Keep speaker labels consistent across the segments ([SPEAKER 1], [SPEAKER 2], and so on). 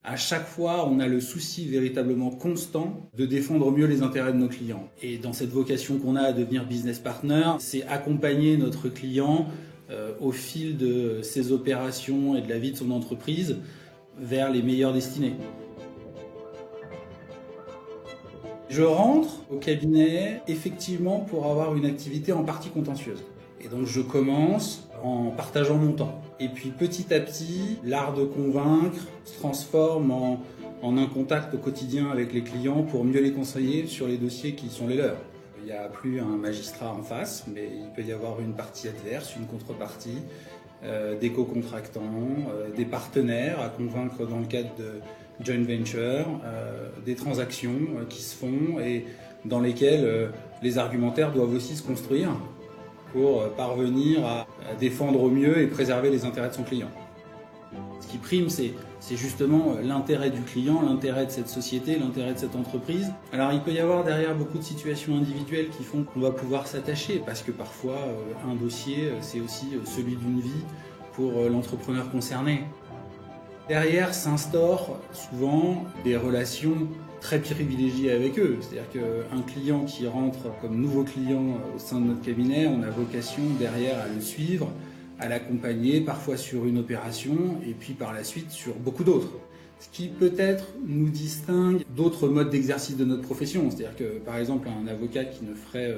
[SPEAKER 1] À chaque fois, on a le souci véritablement constant de défendre mieux les intérêts de nos clients. Et dans cette vocation qu'on a à devenir business partner, c'est accompagner notre client au fil de ses opérations et de la vie de son entreprise vers les meilleures destinées. Je rentre au cabinet effectivement pour avoir une activité en partie contentieuse. Et donc je commence en partageant mon temps. Et puis petit à petit, l'art de convaincre se transforme en un contact au quotidien avec les clients pour mieux les conseiller sur les dossiers qui sont les leurs. Il n'y a plus un magistrat en face, mais il peut y avoir une partie adverse, une contrepartie, des co-contractants, des partenaires à convaincre dans le cadre de joint venture, des transactions qui se font et dans lesquelles les argumentaires doivent aussi se construire pour parvenir à défendre au mieux et préserver les intérêts de son client. Ce qui prime, c'est justement l'intérêt du client, l'intérêt de cette société, l'intérêt de cette entreprise. Alors il peut y avoir derrière beaucoup de situations individuelles qui font qu'on va pouvoir s'attacher, parce que parfois un dossier, c'est aussi celui d'une vie pour l'entrepreneur concerné. Derrière s'instaurent souvent des relations très privilégiées avec eux. C'est-à-dire qu'un client qui rentre comme nouveau client au sein de notre cabinet, on a vocation derrière à le suivre, à l'accompagner, parfois sur une opération, et puis par la suite sur beaucoup d'autres. Ce qui peut-être nous distingue d'autres modes d'exercice de notre profession. C'est-à-dire que par exemple un avocat qui ne ferait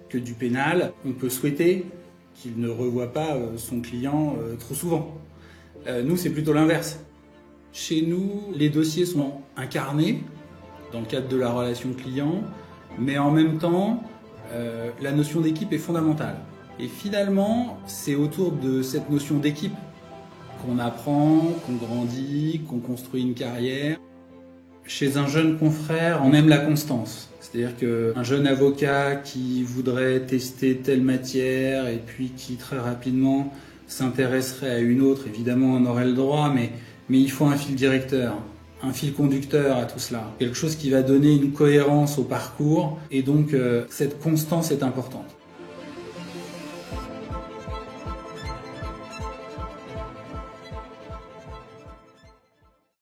[SPEAKER 1] que du pénal, on peut souhaiter qu'il ne revoie pas son client trop souvent. Nous, c'est plutôt l'inverse. Chez nous, les dossiers sont incarnés dans le cadre de la relation client, mais en même temps, la notion d'équipe est fondamentale. Et finalement, c'est autour de cette notion d'équipe qu'on apprend, qu'on grandit, qu'on construit une carrière. Chez un jeune confrère, on aime la constance. C'est-à-dire qu'un jeune avocat qui voudrait tester telle matière et puis qui très rapidement s'intéresserait à une autre, évidemment on aurait le droit, mais il faut un fil directeur, un fil conducteur à tout cela. Quelque chose qui va donner une cohérence au parcours et donc cette constance est importante.